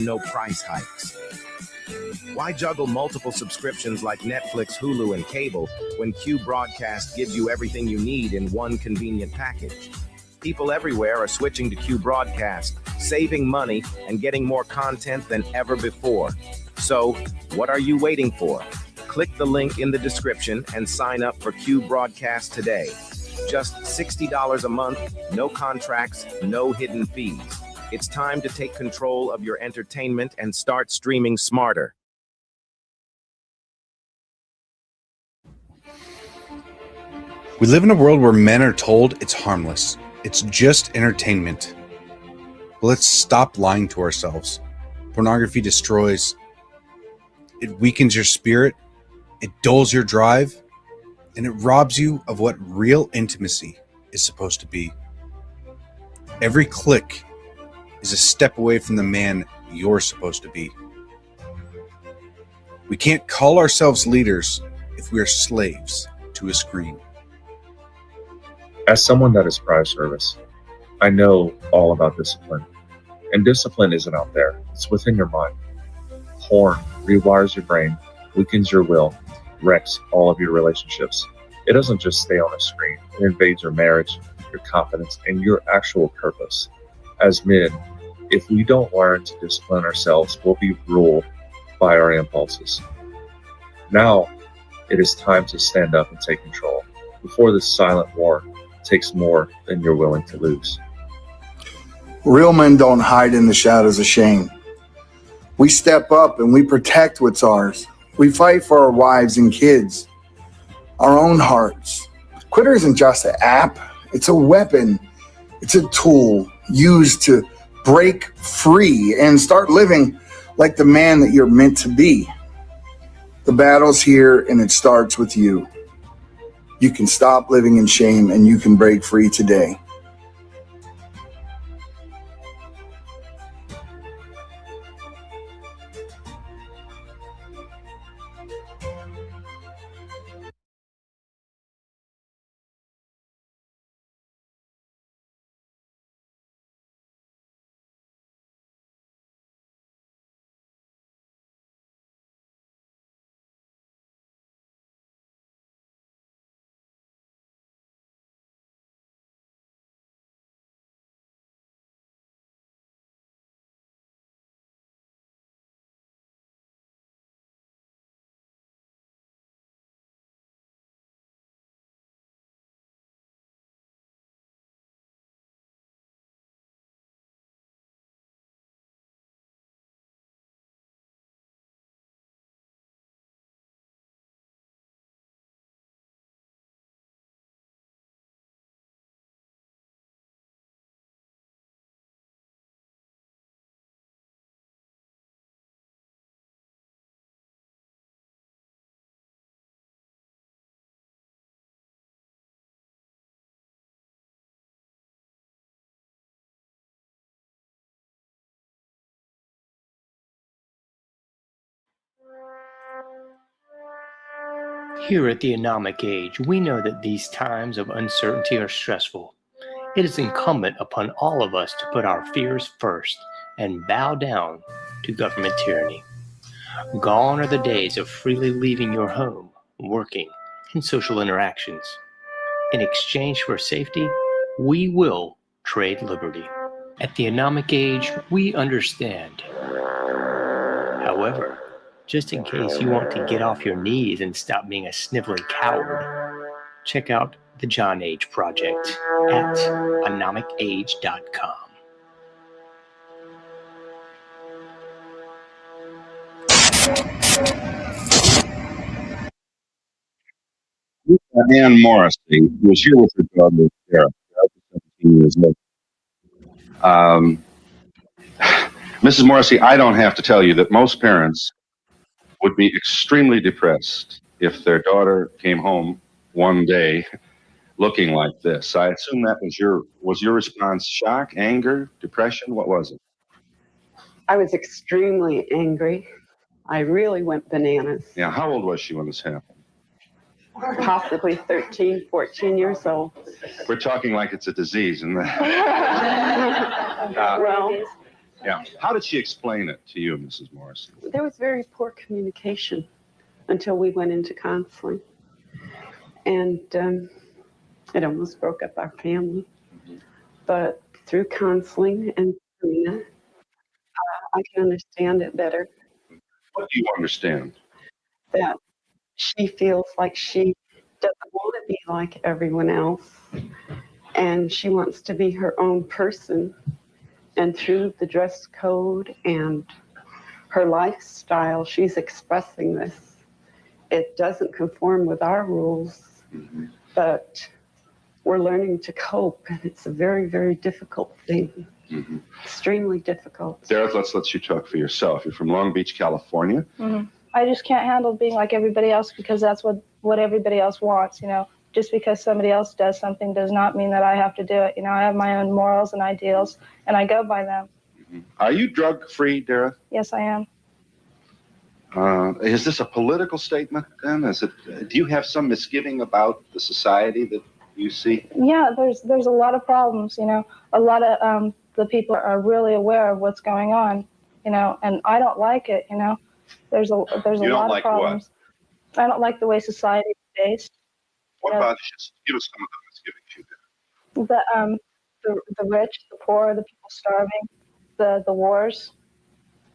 no price hikes. Why juggle multiple subscriptions like Netflix, Hulu, and cable when Q Broadcast gives you everything you need in one convenient package? People everywhere are switching to Q Broadcast, saving money and getting more content than ever before. So, what are you waiting for? Click the link in the description and sign up for Q Broadcast today. Just $60 a month, no contracts, no hidden fees. It's time to take control of your entertainment and start streaming smarter. We live in a world where men are told it's harmless. It's just entertainment. But let's stop lying to ourselves. Pornography destroys. It weakens your spirit. It dulls your drive. And it robs you of what real intimacy is supposed to be. Every click is a step away from the man you're supposed to be. We can't call ourselves leaders if we are slaves to a screen. As someone that is prior service, I know all about discipline. And discipline isn't out there, it's within your mind. Porn rewires your brain, weakens your will, wrecks all of your relationships. It doesn't just stay on a screen, it invades your marriage, your confidence, and your actual purpose. As men, if we don't learn to discipline ourselves, we'll be ruled by our impulses. Now, it is time to stand up and take control before this silent war takes more than you're willing to lose. Real men don't hide in the shadows of shame. We step up and we protect what's ours. We fight for our wives and kids, our own hearts. Twitter isn't just an app, it's a weapon. It's a tool used to break free and start living like the man that you're meant to be. The battle's here and it starts with you. You can stop living in shame and you can break free today. Here at the Anomic Age, we know that these times of uncertainty are stressful. It is incumbent upon all of us to put our fears first and bow down to government tyranny. Gone are the days of freely leaving your home, working, and social interactions. In exchange for safety, we will trade liberty. At the Anomic Age, we understand. However, just in case you want to get off your knees and stop being a sniveling coward, check out the John Age Project at anomicage.com. Ann Morrissey was here with her daughter, Sarah, 17 years old. Mrs. Morrissey, I don't have to tell you that most parents would be extremely depressed if their daughter came home one day looking like this. I assume that was your response shock, anger, depression? What was it? I was extremely angry. I really went bananas. Yeah, how old was she when this happened? Possibly 13, 14 years old. We're talking like it's a disease, isn't that? Well, Yeah. How did she explain it to you, Mrs. Morrissey? There was very poor communication until we went into counseling. And it almost broke up our family. But through counseling and Serena, I can understand it better, What do you understand? that she feels like she doesn't want to be like everyone else, and she wants to be her own person. And through the dress code and her lifestyle, she's expressing this. It doesn't conform with our rules, but we're learning to cope, and it's a very, very difficult thing. Extremely difficult. Derek, let's let you talk for yourself. You're from Long Beach, California. I just can't handle being like everybody else because that's what everybody else wants, you know. Just because somebody else does something does not mean that I have to do it. You know, I have my own morals and ideals, and I go by them. Are you drug-free, Derek? Yes, I am. Is this a political statement then? Do you have some misgiving about the society that you see? Yeah, there's a lot of problems, you know. A lot of the people are really aware of what's going on, you know, and I don't like it, you know. There's a lot of problems. I don't like the way society is based. What about give us some of the misgivings you did? The rich, the poor, the people starving, the wars,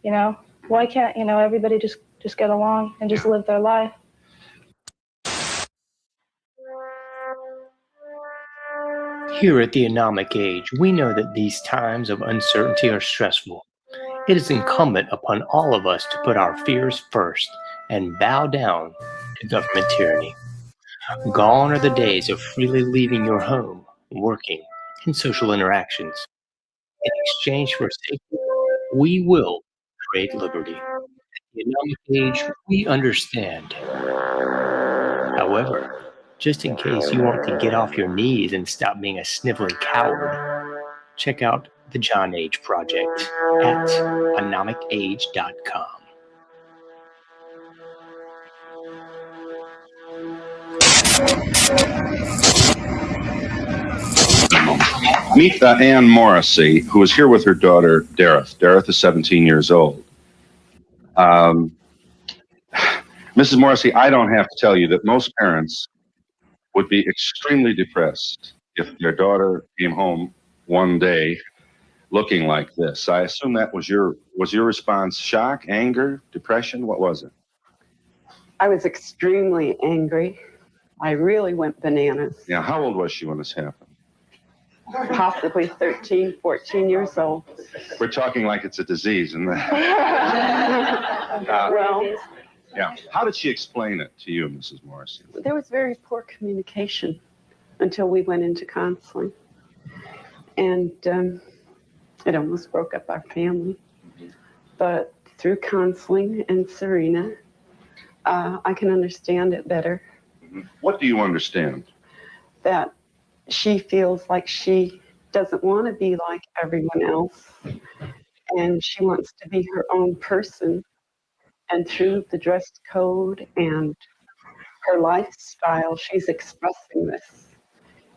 you know. Why can't, you know, everybody just get along and just live their life? Here at the Anomic Age, we know that these times of uncertainty are stressful. It is incumbent upon all of us to put our fears first and bow down to government tyranny. Gone are the days of freely leaving your home, working, and social interactions. In exchange for safety, we will trade liberty. At the Anomic Age, we understand. However, just in case you want to get off your knees and stop being a sniveling coward, check out the John Age Project at anomicage.com. Meet Ann Morrissey, who is here with her daughter, Dareth. Dareth is 17 years old. Mrs. Morrissey, I don't have to tell you that most parents would be extremely depressed if their daughter came home one day looking like this. I assume that was your response. Shock, anger, depression? What was it? I was extremely angry. I really went bananas. Yeah, how old was she when this happened? Possibly 13, 14 years old. We're talking like it's a disease, isn't it? Well, Yeah. How did she explain it to you, Mrs. Morrissey? there was very poor communication until we went into counseling. And it almost broke up our family. But through counseling and Serena, I can understand it better, What do you understand? that she feels like she doesn't want to be like everyone else, and she wants to be her own person. And through the dress code and her lifestyle, she's expressing this.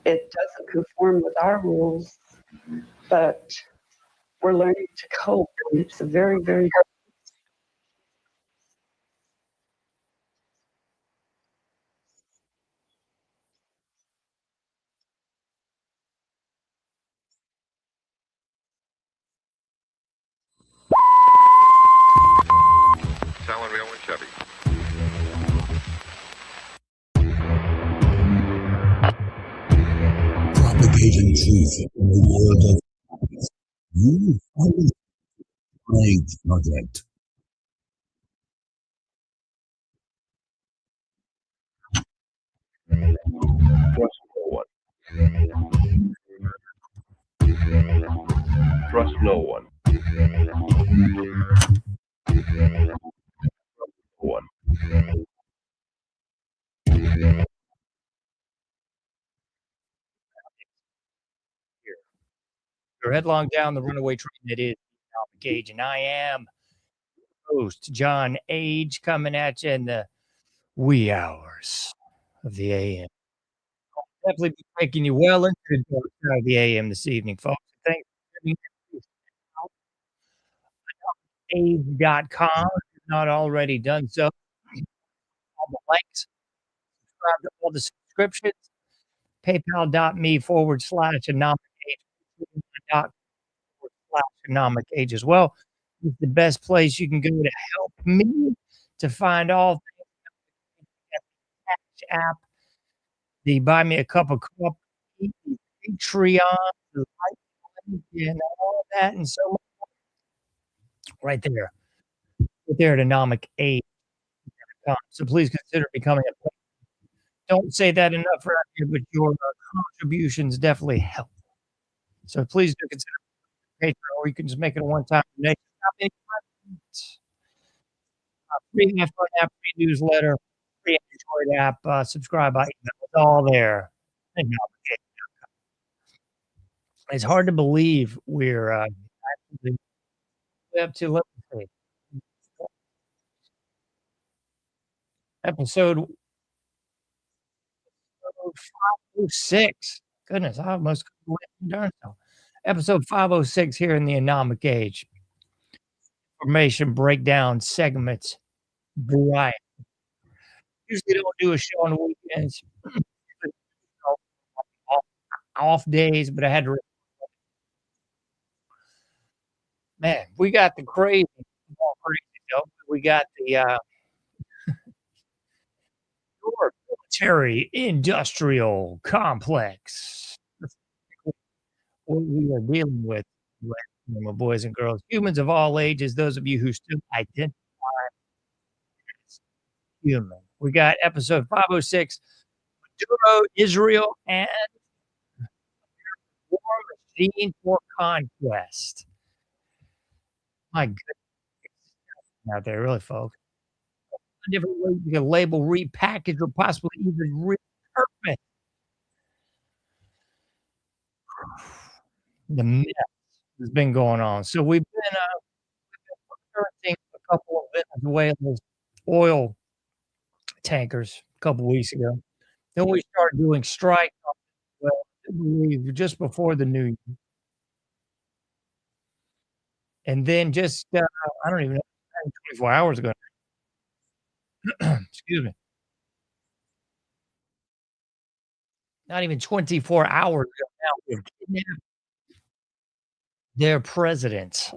It doesn't conform with our rules, but we're learning to cope. And it's a very, very Talon, Real and Chevy. Propagating truth in the world of you find Age Project. Trust no one. Trust no one. One. You're headlong down the runaway train that is Anomic Age, and I am host John Age coming at you in the wee hours of the AM. I'll definitely be taking you well into the dark side of the AM this evening, folks. Thanks for tuning in. andAmerica.com if you've not already done so. All the links, subscribe to all the subscriptions, paypal.me/Anomic Age, Anomic Age as well. It's the best place you can go to help me to find all things. Cash app, the Buy Me a Cup of Coffee, the Patreon, the Lifeline, and all of that and so much right there at AnomicAge.com. So please consider becoming a patron. Don't say that enough around here, but your contributions definitely help. So please do consider Patreon, or you can just make it a one-time donation. Free iPhone app, free newsletter, free Android app, subscribe by email. It's all there. It's hard to believe we're actually up to, let me see, episode 506. Goodness, I almost darn so. Episode 506 here in the Anomic Age. Information breakdown segments. Variety. Usually don't do a show on the weekends. Off days, but I had to. Man, we got the crazy. We got the military industrial complex. What we are dealing with, my boys and girls, humans of all ages, those of you who still identify as human. We got episode 506, Maduro, Israel, and War Machine for Conquest. My goodness. Out there, really, folks. Different ways you can label, repackage, or possibly even repurpose the mess that's been going on. So we've been researching a couple of Venezuela's oil tankers a couple weeks ago. Then we started doing strikes on Venezuela just before the new year. And then just, I don't even know, 24 hours ago. Excuse me. Not even 24 hours ago now, we've kidnapped their president,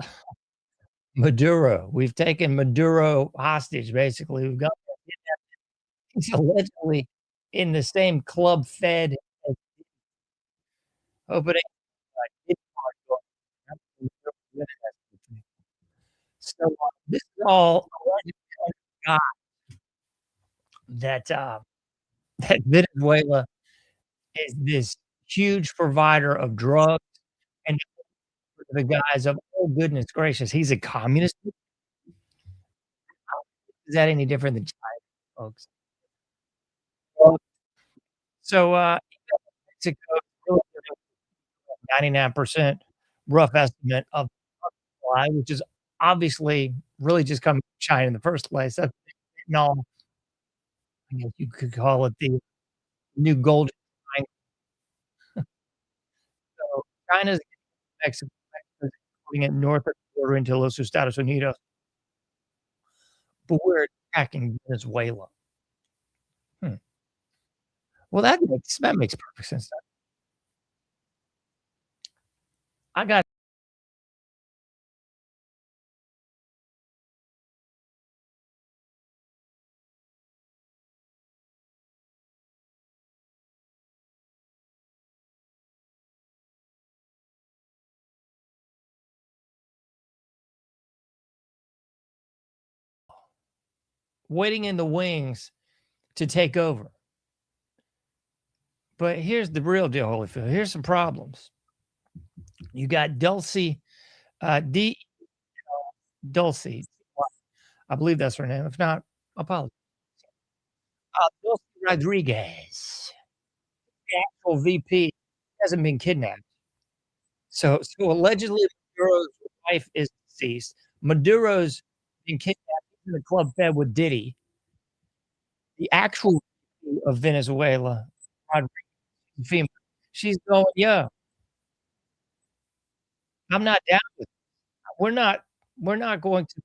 Maduro. We've taken Maduro hostage, basically. We've got him kidnapped. He's allegedly in the same club fed as opening. So this is all God that that Venezuela is this huge provider of drugs and the guys of, oh goodness gracious, he's a communist. Is that any different than China, folks? So Mexico, 99% rough estimate of supply, which is obviously really just coming from China in the first place. That's fentanyl. I guess you could call it the new golden triangle. So China's Mexico, Mexico's putting it north of the border into Los Estados Unidos. But we're attacking Venezuela. Well, that makes perfect sense. I got waiting in the wings to take over. But here's the real deal, Holyfield. Here's some problems. You got Dulce, Dulce. I believe that's her name. If not, apologize. Dulce Rodriguez, the actual VP, hasn't been kidnapped. So allegedly, Maduro's wife is deceased. Maduro's been kidnapped in the club fed with Diddy. The actual VP of Venezuela, Rodriguez, female, she's going, yeah, I'm not down with it. we're not going to.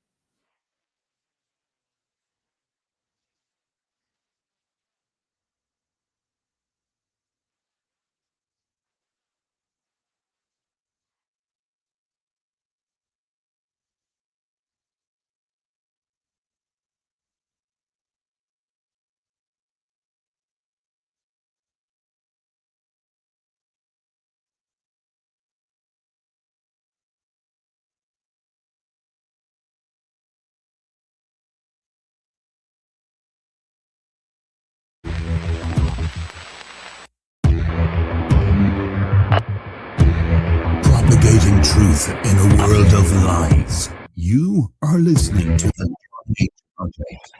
Propagating truth in a world of lies. You are listening to the Atomic Age Project.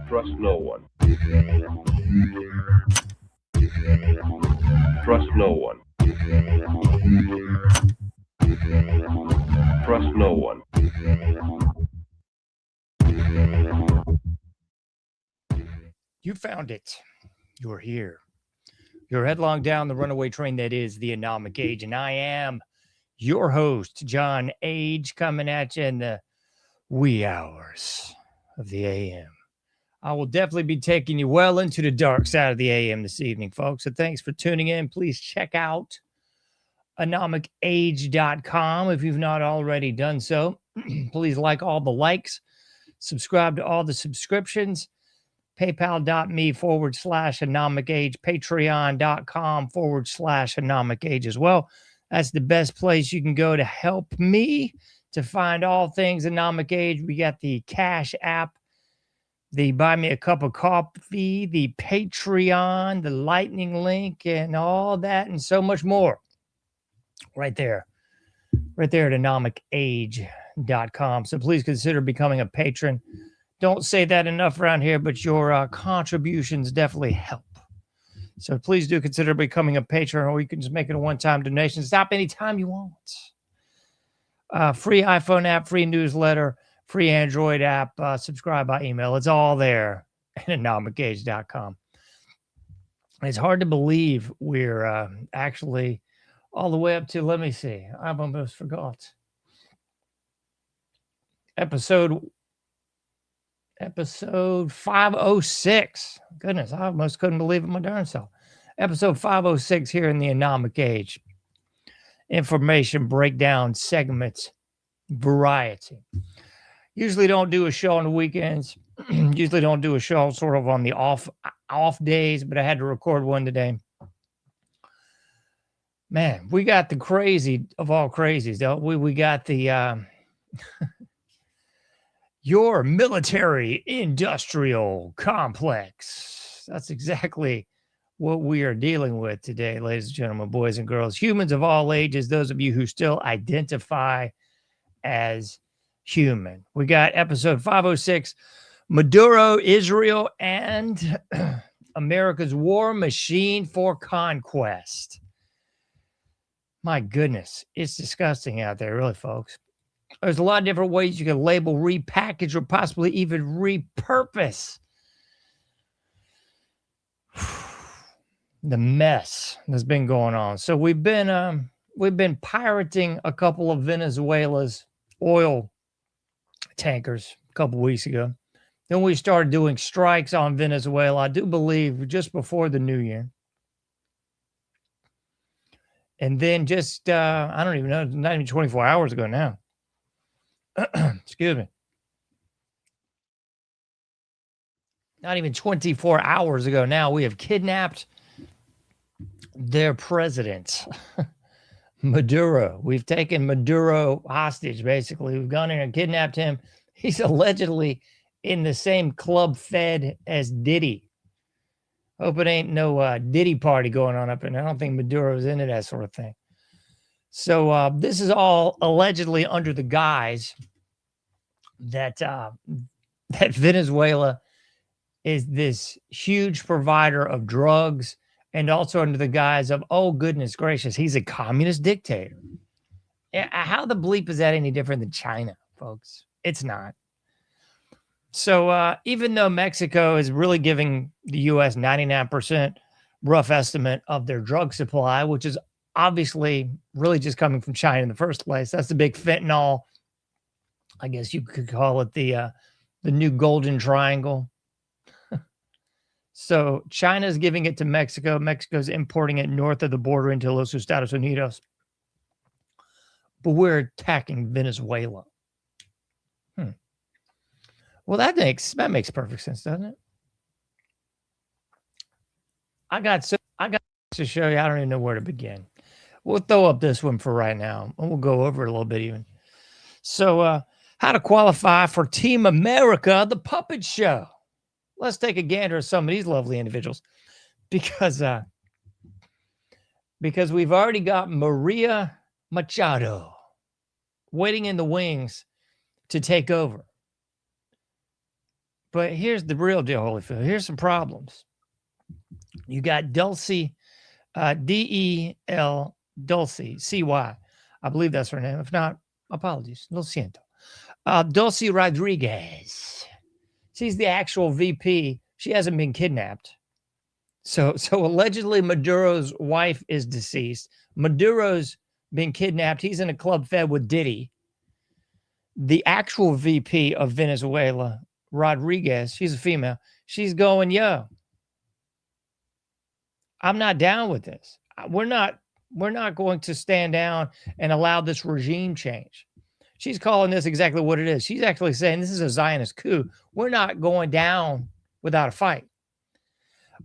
Trust no one. Trust no one. Trust no one. You found it. You're here. You're headlong down the runaway train that is the Anomic Age, and I am your host, John Age, coming at you in the wee hours of the AM. I will definitely be taking you well into the dark side of the AM this evening, folks. So thanks for tuning in. Please check out anomicage.com if you've not already done so. Please like all the likes, subscribe to all the subscriptions. PayPal.me/Anomic Age, Patreon.com/Anomic Age as well. That's the best place you can go to help me to find all things Anomic Age. We got the Cash App, the Buy Me a Cup of Coffee, the Patreon, the Lightning link, and all that and so much more. Right there at anomicage.com. So please consider becoming a patron. Don't say that enough around here, but your contributions definitely help. So please do consider becoming a patron, or you can just make it a one-time donation. Stop anytime you want. Free iPhone app, free newsletter, free Android app, subscribe by email. It's all there at anomicage.com. It's hard to believe we're actually all the way up to, let me see, I've almost forgot. Episode 506. Goodness, I almost couldn't believe it my darn self. Episode 506 here in the Anomic Age. Information breakdown segments variety. Usually don't do a show on the weekends. Usually don't do a show sort of on the off days, but I had to record one today. Man, we got the crazy of all crazies, don't we? We got the your military industrial complex. That's exactly what we are dealing with today, ladies and gentlemen, boys and girls, humans of all ages, those of you who still identify as human. We got episode 506, Maduro, Israel, and America's war machine for conquest. My goodness, it's disgusting out there, really, folks. There's a lot of different ways you can label, repackage, or possibly even repurpose the mess that's been going on. So we've been pirating a couple of Venezuela's oil tankers a couple weeks ago. Then we started doing strikes on Venezuela, I do believe, just before the new year. And then just, I don't even know, not even 24 hours ago now. Excuse me. Not even 24 hours ago now, we have kidnapped their president, Maduro. We've taken Maduro hostage, basically. We've gone in and kidnapped him. He's allegedly in the same club fed as Diddy. Hope it ain't no Diddy party going on up in there. I don't think Maduro's into that sort of thing. So this is all allegedly under the guise that that Venezuela is this huge provider of drugs, and also under the guise of, oh, goodness gracious, he's a communist dictator. How the bleep is that any different than China, folks? It's not. So even though Mexico is really giving the U.S. 99% rough estimate of their drug supply, which is obviously really just coming from China in the first place. That's the big fentanyl. I guess you could call it the new golden triangle. So China's giving it to Mexico. Mexico's importing it north of the border into Los Estados Unidos. But we're attacking Venezuela. Well, that makes perfect sense, doesn't it? I got to show you. I don't even know where to begin. We'll throw up this one for right now, and we'll go over it a little bit even. So, how to qualify for Team America, the puppet show. Let's take a gander at some of these lovely individuals, because we've already got Maria Machado waiting in the wings to take over. But here's the real deal, Holyfield. Here's some problems. You got Dulce, D-E-L, Dulce, C-Y. I believe that's her name. If not, apologies. Lo siento. Dulce Rodriguez. She's the actual VP. She hasn't been kidnapped. So allegedly Maduro's wife is deceased. Maduro's been kidnapped. He's in a club fed with Diddy. The actual VP of Venezuela, Rodriguez, she's a female. She's going, yo, I'm not down with this. We're not going to stand down and allow this regime change. She's calling this exactly what it is. She's actually saying this is a Zionist coup. We're not going down without a fight.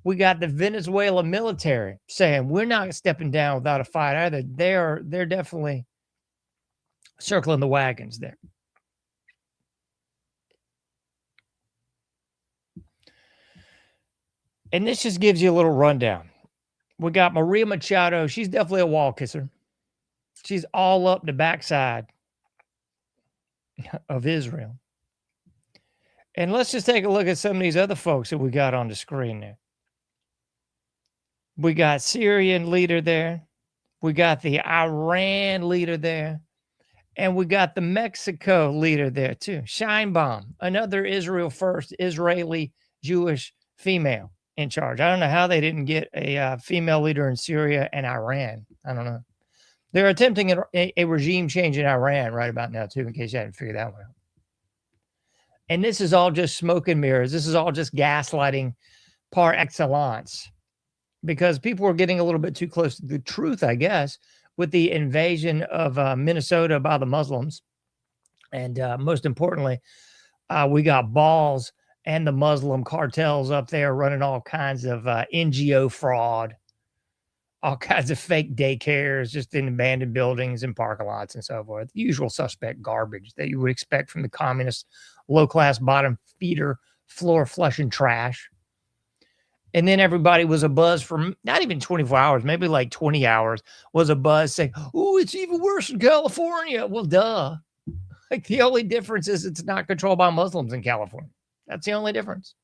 We got the Venezuela military saying we're not stepping down without a fight either. They're definitely circling the wagons there. And this just gives you a little rundown. We got Maria Machado. She's definitely a wall kisser. She's all up the backside of Israel. And let's just take a look at some of these other folks that we got on the screen there. We got Syrian leader there. We got the Iran leader there. And we got the Mexico leader there too. Sheinbaum, another Israel first Israeli Jewish female in charge. I don't know how they didn't get a female leader in Syria and Iran. I don't know. They're attempting a regime change in Iran right about now, too, in case you hadn't figured that one out. And this is all just smoke and mirrors. This is all just gaslighting par excellence, because people were getting a little bit too close to the truth, I guess, with the invasion of Minnesota by the Muslims. And most importantly, we got balls and the Muslim cartels up there running all kinds of NGO fraud, all kinds of fake daycares just in abandoned buildings and parking lots and so forth. Usual suspect garbage that you would expect from the communist low-class bottom feeder, floor-flushing trash. And then everybody was abuzz for not even 24 hours, maybe like 20 hours, was abuzz saying, oh, it's even worse in California. Well, duh. Like the only difference is it's not controlled by Muslims in California. That's the only difference.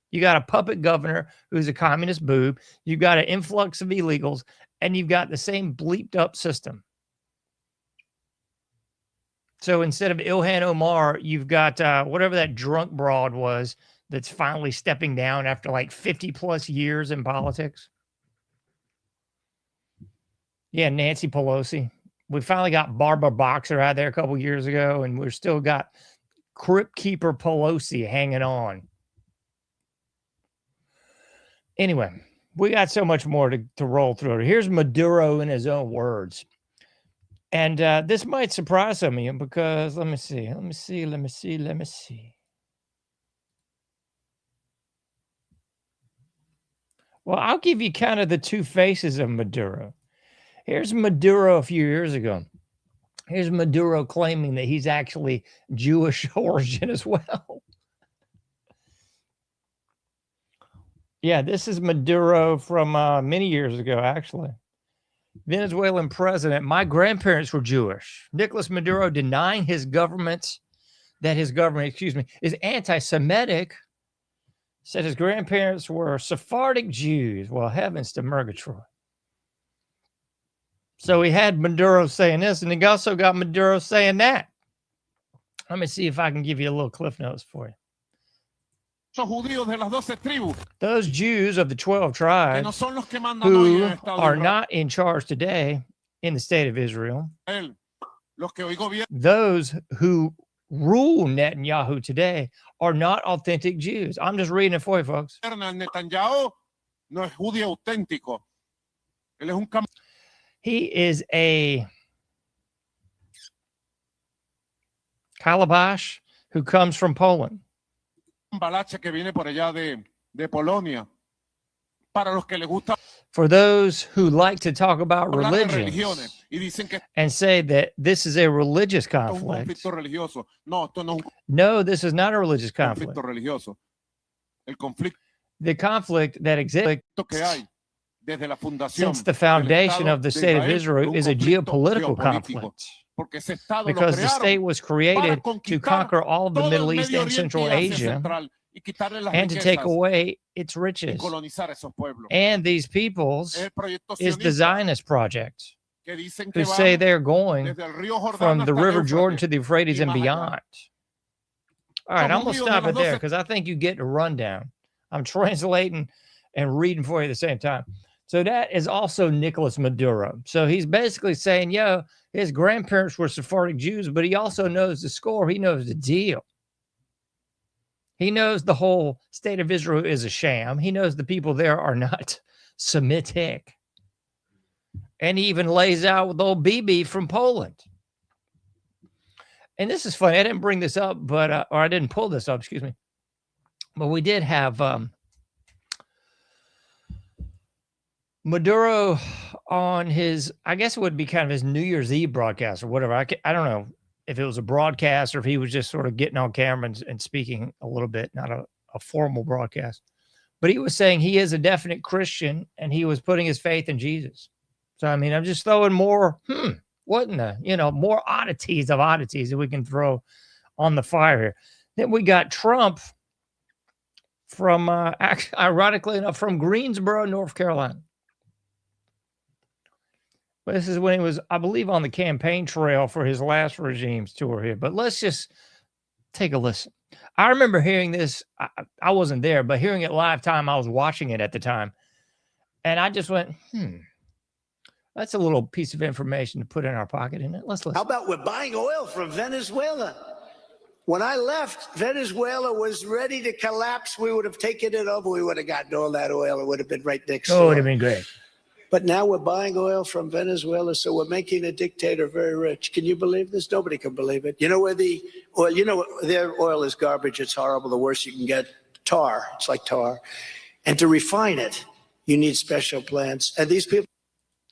You got a puppet governor who's a communist boob. You've got an influx of illegals, and you've got the same bleeped up system. So instead of Ilhan Omar, you've got whatever that drunk broad was that's finally stepping down after like 50 plus years in politics. Yeah, Nancy Pelosi. We finally got Barbara Boxer out there a couple years ago, and we've still got Crypt Keeper Pelosi hanging on. Anyway, we got so much more to roll through. Here's Maduro in his own words. And this might surprise some of you because let me see. Well, I'll give you kind of the two faces of Maduro. Here's Maduro a few years ago. Here's Maduro claiming that he's actually Jewish origin as well. Yeah, this is Maduro from many years ago, actually. Venezuelan president. My grandparents were Jewish. Nicolas Maduro denying his government, is anti-Semitic. Said his grandparents were Sephardic Jews. Well, heavens to Murgatroyd. So he had Maduro saying this, and he also got Maduro saying that. Let me see if I can give you a little cliff notes for you. Those Jews of the 12 tribes who are not in charge today in the state of Israel, those who rule Netanyahu today are not authentic Jews. I'm just reading it for you, folks. He is a calabash who comes from Poland. For those who like to talk about religions and say that this is a religious conflict, no, this is not a religious conflict. The conflict that exists since the foundation of the state of Israel is a geopolitical conflict, because the state was created to conquer all of the Middle East and Central Asia and to take away its riches. And these peoples is the Zionist project, who say they're going from the River Jordan to the Euphrates and beyond. All right, I'm going to stop it there because I think you get a rundown. I'm translating and reading for you at the same time. So that is also Nicolas Maduro. So he's basically saying, yo, his grandparents were Sephardic Jews, but he also knows the score. He knows the deal. He knows the whole state of Israel is a sham. He knows the people there are not Semitic. And he even lays out with old Bibi from Poland. And this is funny. I didn't bring this up, but or I didn't pull this up, excuse me. But we did have Maduro on his, I guess it would be kind of his New Year's Eve broadcast or whatever. I don't know if it was a broadcast or if he was just sort of getting on camera and speaking a little bit, not a formal broadcast. But he was saying he is a definite Christian and he was putting his faith in Jesus. So, I mean, I'm just throwing more, what in the, more oddities of oddities that we can throw on the fire here. Then we got Trump from, ironically enough, from Greensboro, North Carolina. But this is when he was, I believe, on the campaign trail for his last regime's tour here. But let's just take a listen. I remember hearing this. I wasn't there, but hearing it live time, I was watching it at the time. And I just went, that's a little piece of information to put in our pocket, isn't it? Let's listen. How about we're buying oil from Venezuela? When I left, Venezuela was ready to collapse. We would have taken it over. We would have gotten all that oil. It would have been right next door. Oh, it would have been great. But now we're buying oil from Venezuela, so we're making a dictator very rich. Can you believe this? Nobody can believe it. You know where the oil, their oil is garbage. It's horrible. The worst you can get, tar. It's like tar. And to refine it, you need special plants. And these people,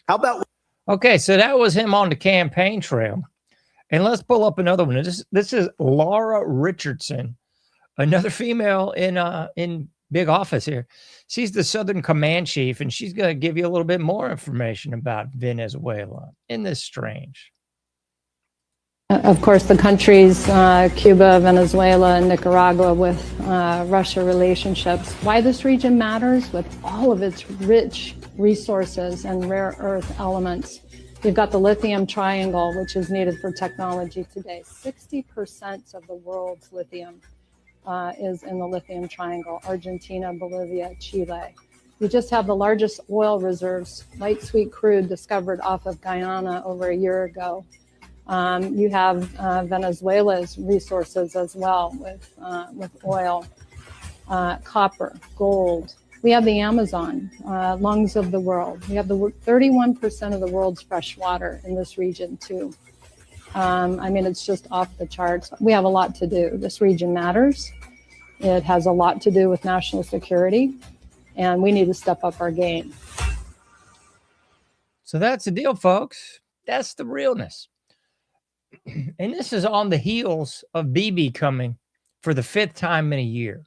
how about? Okay, so that was him on the campaign trail. And let's pull up another one. This is Laura Richardson, another female in big office here. She's the Southern Command Chief, and she's going to give you a little bit more information about Venezuela. Isn't this strange? Of course, the countries, Cuba, Venezuela, and Nicaragua with Russia relationships. Why this region matters with all of its rich resources and rare earth elements. You've got the lithium triangle, which is needed for technology today. 60% of the world's lithium is in the lithium triangle: Argentina, Bolivia, Chile. We just have the largest oil reserves, light sweet crude, discovered off of Guyana over a year ago. You have Venezuela's resources as well with oil, copper, gold. We have the Amazon, lungs of the world. We have the 31% of the world's fresh water in this region too. I mean, it's just off the charts. We have a lot to do. This region matters. It has a lot to do with national security, and we need to step up our game. So that's the deal, folks. That's the realness. And this is on the heels of Bibi coming for the 5th time in a year.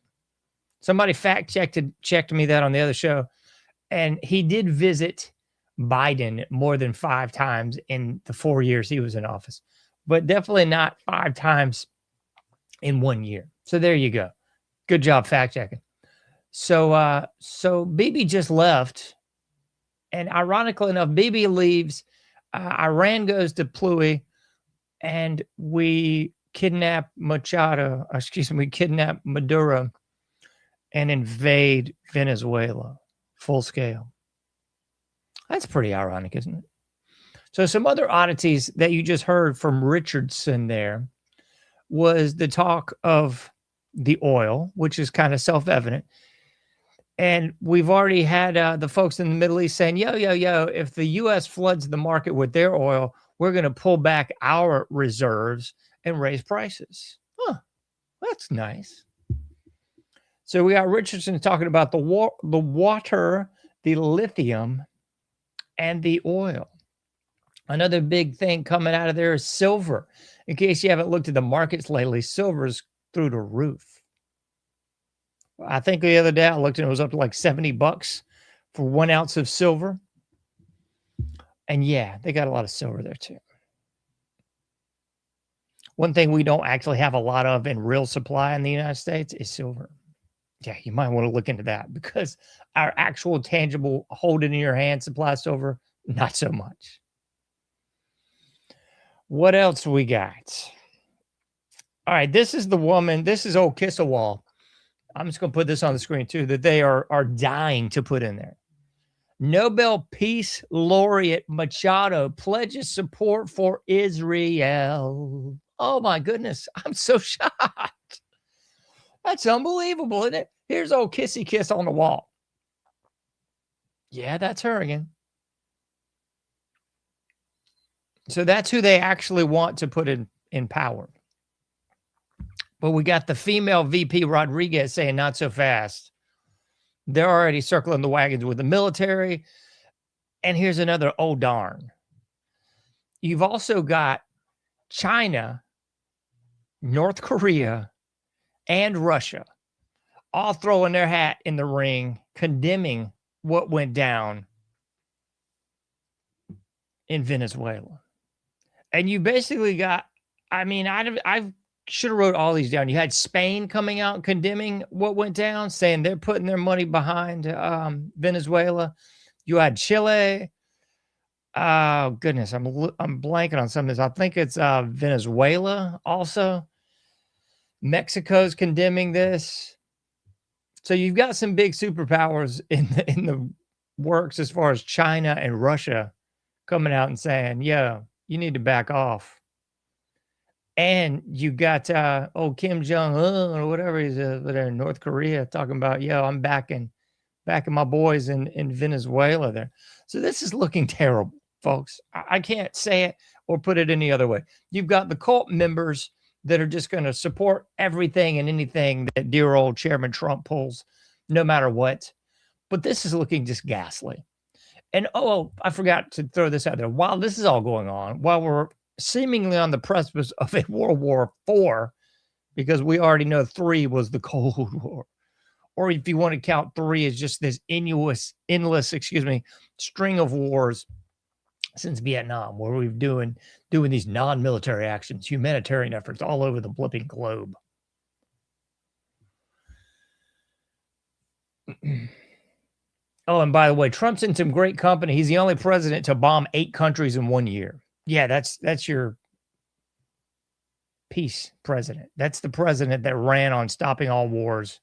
Somebody checked me that on the other show, and he did visit Biden more than 5 times in the 4 years he was in office, but definitely not 5 times in 1 year. So there you go. Good job fact checking. So Bibi just left, and ironically enough, Bibi leaves. Iran goes to Pluy, and we kidnap Maduro, and invade Venezuela full scale. That's pretty ironic, isn't it? So some other oddities that you just heard from Richardson there was the talk of the oil, which is kind of self-evident. And we've already had the folks in the Middle East saying, yo, if the U.S. floods the market with their oil, we're going to pull back our reserves and raise prices. Huh, that's nice. So we got Richardson talking about the water, the lithium, and the oil. Another big thing coming out of there is silver. In case you haven't looked at the markets lately, silver's through the roof. I think the other day I looked and it was up to like $70 for 1 ounce of silver. And yeah, they got a lot of silver there too. One thing we don't actually have a lot of in real supply in the United States is silver. Yeah, you might want to look into that because our actual tangible hold it in your hand supply of silver, not so much. What else we got? All right, this is the woman. This is old Kissawall. I'm just going to put this on the screen too, that they are dying to put in there. Nobel Peace Laureate Machado pledges support for Israel. Oh my goodness, I'm so shocked. That's unbelievable, isn't it? Here's old Kissy Kiss on the wall. Yeah, that's her again. So that's who they actually want to put in power. But we got the female VP Rodriguez saying not so fast. They're already circling the wagons with the military. And here's another, oh darn. You've also got China, North Korea, and Russia all throwing their hat in the ring, condemning what went down in Venezuela. And you basically got, I mean, I should have wrote all these down. You had Spain coming out condemning what went down, saying they're putting their money behind Venezuela. You had Chile. Oh, goodness. I'm blanking on some of this. I think it's Venezuela also. Mexico's condemning this. So you've got some big superpowers in the works as far as China and Russia coming out and saying, yeah, you need to back off. And you got Kim Jong-un or whatever he's over there in North Korea talking about, yo, I'm backing my boys in Venezuela there. So this is looking terrible, folks. I can't say it or put it any other way. You've got the cult members that are just going to support everything and anything that dear old Chairman Trump pulls, no matter what. But this is looking just ghastly. And, I forgot to throw this out there. While this is all going on, while we're seemingly on the precipice of a World War IV, because we already know 3 was the Cold War, or if you want to count 3 as just this endless, string of wars since Vietnam, where we've doing these non-military actions, humanitarian efforts all over the blipping globe. Oh, and by the way, Trump's in some great company. He's the only president to bomb 8 countries in 1 year. Yeah, that's your peace president. That's the president that ran on stopping all wars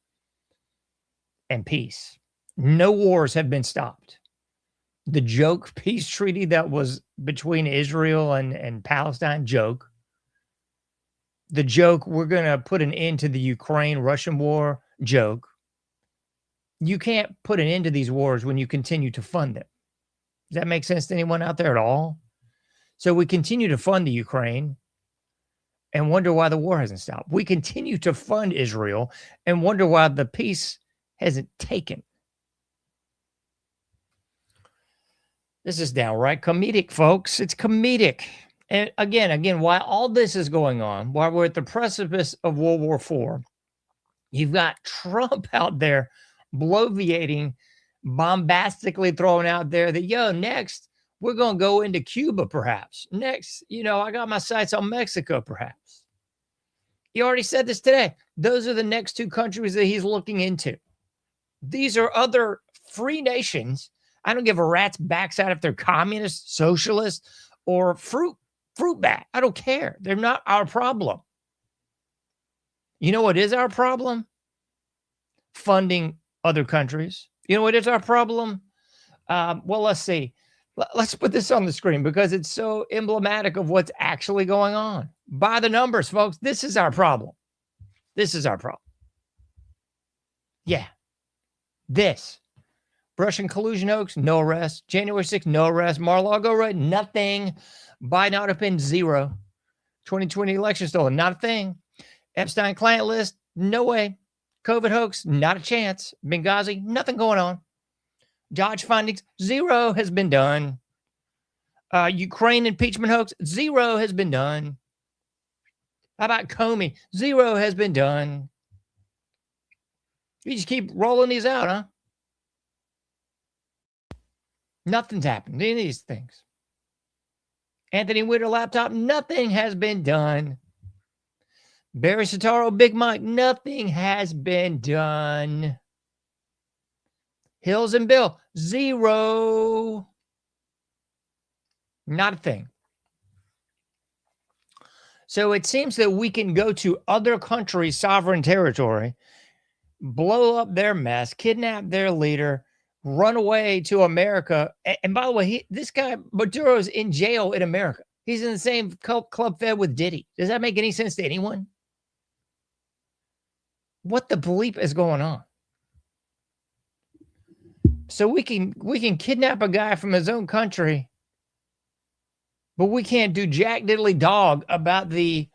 and peace. No wars have been stopped. The joke peace treaty that was between Israel and Palestine, joke. The joke, we're going to put an end to the Ukraine-Russian war, joke. You can't put an end to these wars when you continue to fund them. Does that make sense to anyone out there at all? So we continue to fund the Ukraine and wonder why the war hasn't stopped. We continue to fund Israel and wonder why the peace hasn't taken. This is downright comedic, folks. It's comedic. And again, while all this is going on, while we're at the precipice of World War IV, you've got Trump out there bloviating, bombastically throwing out there that, next, we're going to go into Cuba, perhaps. Next, I got my sights on Mexico, perhaps. He already said this today. Those are the next 2 countries that he's looking into. These are other free nations. I don't give a rat's backside if they're communist, socialist, or fruit bat. I don't care. They're not our problem. You know what is our problem? funding other countries. You know what is our problem? Well, let's see. Let's put this on the screen because it's so emblematic of what's actually going on. By the numbers, folks, this is our problem. This is our problem. Yeah. This. Russian collusion hoax, no arrest. January 6th, no arrest. Mar-a-Lago raid, nothing. Biden out of pin, 0. 2020 election stolen, not a thing. Epstein client list, no way. COVID hoax, not a chance. Benghazi, nothing going on. Dodge findings, 0 has been done. Ukraine impeachment hoax, 0 has been done. How about Comey? 0 has been done. You just keep rolling these out, huh? Nothing's happened. Any of these things. Anthony Witter laptop, nothing has been done. Barry Soetoro, Big Mike, nothing has been done. Hills and Bill, 0. Not a thing. So it seems that we can go to other countries' sovereign territory, blow up their mess, kidnap their leader, run away to America. And by the way, this guy, Maduro, is in jail in America. He's in the same club fed with Diddy. Does that make any sense to anyone? What the bleep is going on? So we can kidnap a guy from his own country, but we can't do jack diddly dog about the